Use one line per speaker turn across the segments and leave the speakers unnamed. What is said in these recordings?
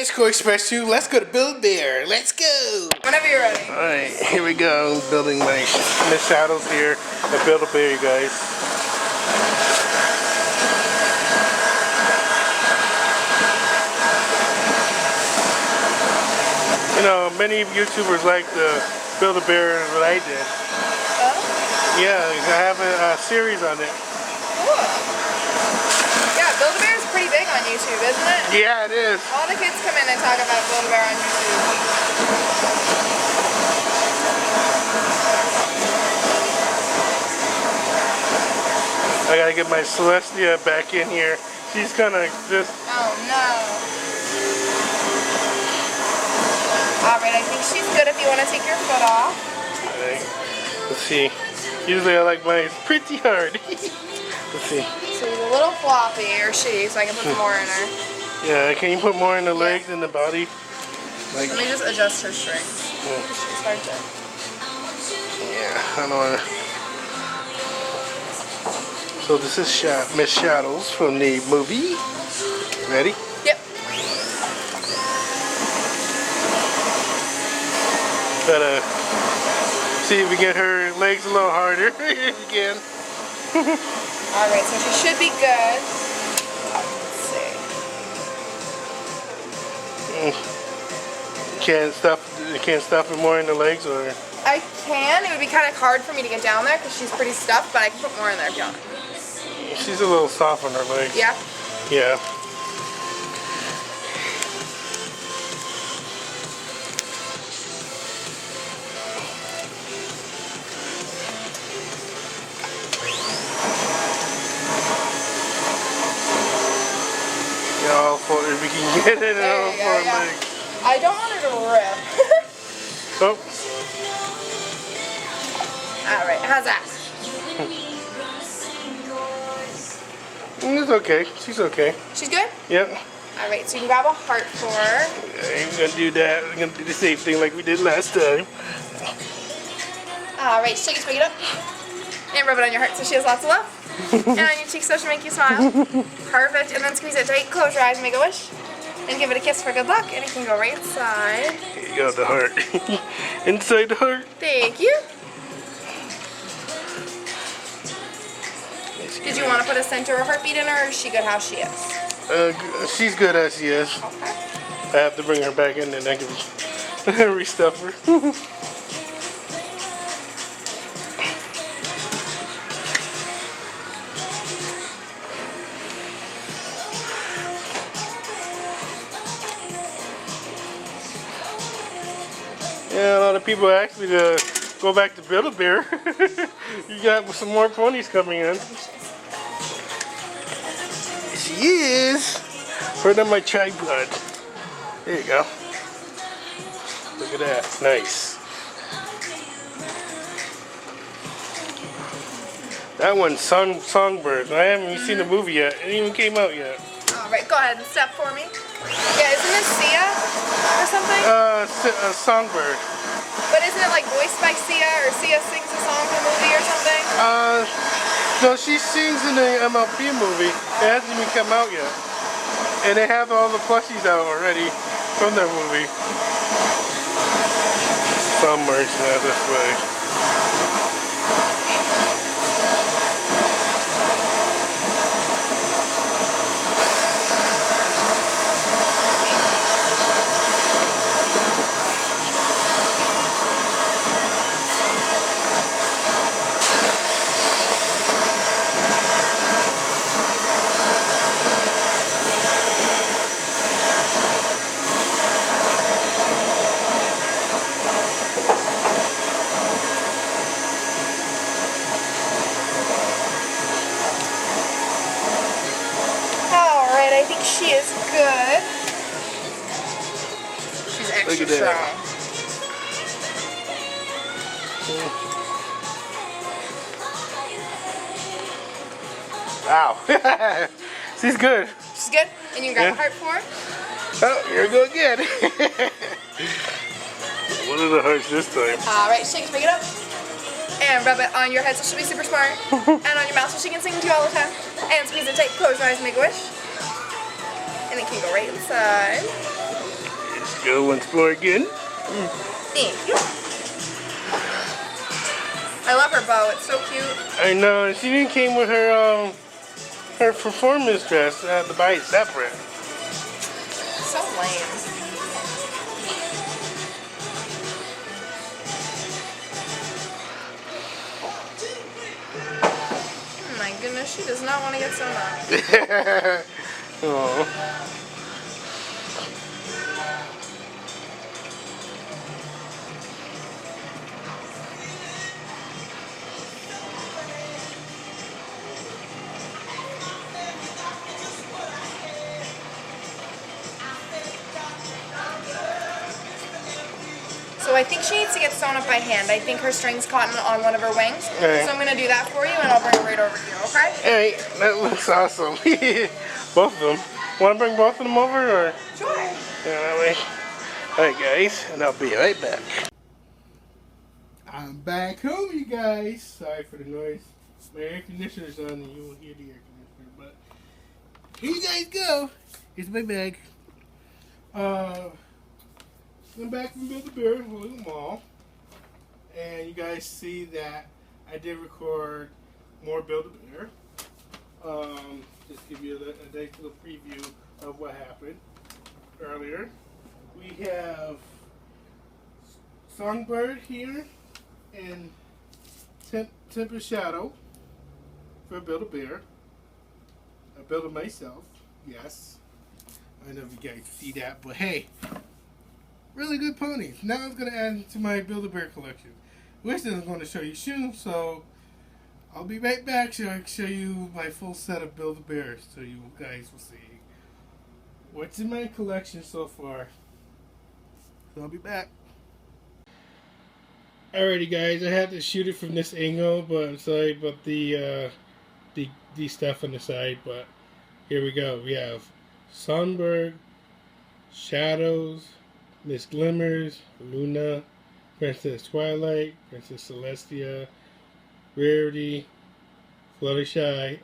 guys, Koreyexpress2. Let's go to Build-A-Bear. Let's go.
Whenever you're ready.
Alright, here we go. I'm building my shadows here at Build-A-Bear, you guys. You know, many YouTubers like to Build-A-Bear as what I did.
Oh?
Yeah, I have a series on it.
Cool. Yeah, Build-A-Bear is pretty big on YouTube, isn't it?
Yeah, it is.
All the kids come in and talk about Build-A-Bear on YouTube.
I gotta get my Celestia back in here. She's kind of just...
Oh no. Alright, I think she's good if you want to take your foot off.
Alright, let's see. Usually I like mine pretty hard. Let's see.
So she's a little floppy, or she, so I can put some more in her.
Yeah, can you put more in the legs and the body? Like,
let me just adjust her strings.
Yeah.
She's hard to...
Yeah, I don't want to... So this is Miss Shadows from the movie. Ready?
Yep.
Gotta see if we get her legs a little harder again.
Alright, so she should be good. Let's see.
Can't stuff it more in the legs, or?
I can. It would be kind of hard for me to get down there because she's pretty stuffed, but I can put more in there if you want.
She's a little soft on her legs.
Yeah?
Yeah. If we can get it on her legs.
I don't want her to rip.
Oh.
Alright, how's that?
It's okay. She's okay.
She's good?
Yep.
Alright, so you can grab a heart for her.
I'm gonna do that. I'm gonna do the same thing like we did last time.
Alright, shake it, it up. And rub it on your heart so she has lots of love. And on your cheeks so she'll make you smile. Perfect. And then squeeze it tight. Close your eyes and make a wish. And give it a kiss for good luck. And it can go right inside.
Here you go, the heart. Inside the heart.
Thank you. Did you want to put a center or heartbeat in her, or is she good how she is?
She's good as she is.
Okay.
I have to bring her back in and I can restuff her. Yeah, a lot of people ask me to go back to Build-A-Bear. You got some more ponies coming in. She is. Put on my tripod. There you go. Look at that. Nice. That one's Songbird. I haven't even seen the movie yet. It even came out yet.
Alright, go ahead and step for me. Yeah, isn't this Sia or something?
Songbird.
But isn't it like voiced by Sia, or Sia sings a song in the movie or something?
No, she sings in the MLP movie. It hasn't even come out yet. And they have all the plushies out already from their movie. Some merch now this way.
I think she is good. She's extra strong.
Wow. She's good.
She's good? And you can grab a heart for her?
Oh, here we go again. One of the hearts this time.
Alright, shake it, pick it up. And rub it on your head so she'll be super smart. And on your mouth so she can sing to you all the time. And squeeze it tight, close your eyes and make a wish. And it can go right inside.
Let's go explore again.
Thank you. I love her bow. It's so cute.
I know. She even came with her her performance dress. I had to buy it separate.
So lame. Oh my goodness, she does not want to get sewn up.
Oh.
So I think she needs to get sewn up by hand. I think her string's caught on one of her wings.
Right.
So I'm going to do that for you, and I'll bring it right over to you, okay?
Hey, that looks awesome. Both of them. Want to bring both of them over, or?
Sure.
Yeah, that way. Alright guys, and I'll be right back. I'm back home, you guys. Sorry for the noise. My air conditioner's on and you won't hear the air conditioner, but here you guys go. Here's my bag. I'm back from Build-A-Bear, William Mall. And you guys see that I did record more Build-A-Bear. Just give you a nice little preview of what happened earlier. We have Songbird here and Tempest Shadow for Build-A-Bear. I built it myself, yes. I don't know if you guys see that, but hey, really good ponies. Now I'm going to add to my Build-A-Bear collection. Which is going to show you soon, so I'll be right back so I can show you my full set of Build-A-Bears so you guys will see what's in my collection so far. So I'll be back. Alrighty guys, I had to shoot it from this angle, but I'm sorry about the stuff on the side, but here we go. We have Songbird, Shadows, Miss Glimmers, Luna, Princess Twilight, Princess Celestia, Rarity, Fluttershy,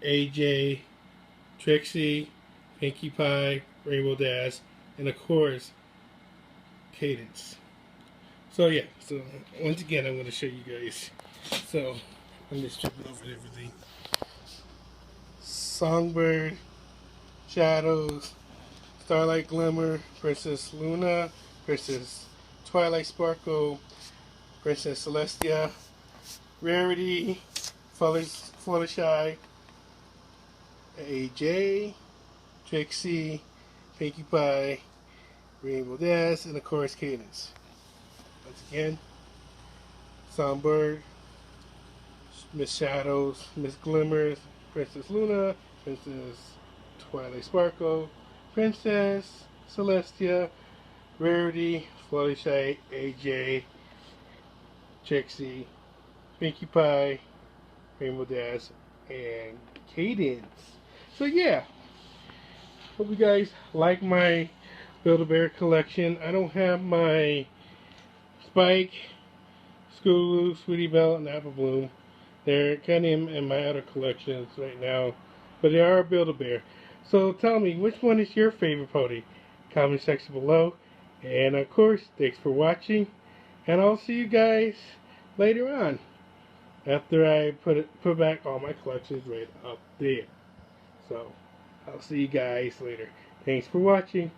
AJ, Trixie, Pinkie Pie, Rainbow Dash, and of course, Cadence. So yeah, so once again I'm going to show you guys. So I'm just tripping over everything. Songbird, Shadows, Starlight Glimmer, Princess Luna, Princess Twilight Sparkle, Princess Celestia, Rarity, Fluttershy, AJ, Trixie, Pinkie Pie, Rainbow Dash, and of course Cadence. Once again, Songbird, Miss Shadows, Miss Glimmers, Princess Luna, Princess Twilight Sparkle, Princess Celestia, Rarity, Fluttershy, AJ, Trixie, Pinkie Pie, Rainbow Dash, and Cadence. So yeah, hope you guys like my Build-A-Bear collection. I don't have my Spike, Scootaloo, Sweetie Belle, and Apple Bloom. They're kind of in my other collections right now, but they are Build-A-Bear. So tell me, which one is your favorite pony? Comment section below. And of course, thanks for watching. And I'll see you guys later on, after I put back all my collections right up there. So I'll see you guys later. Thanks for watching.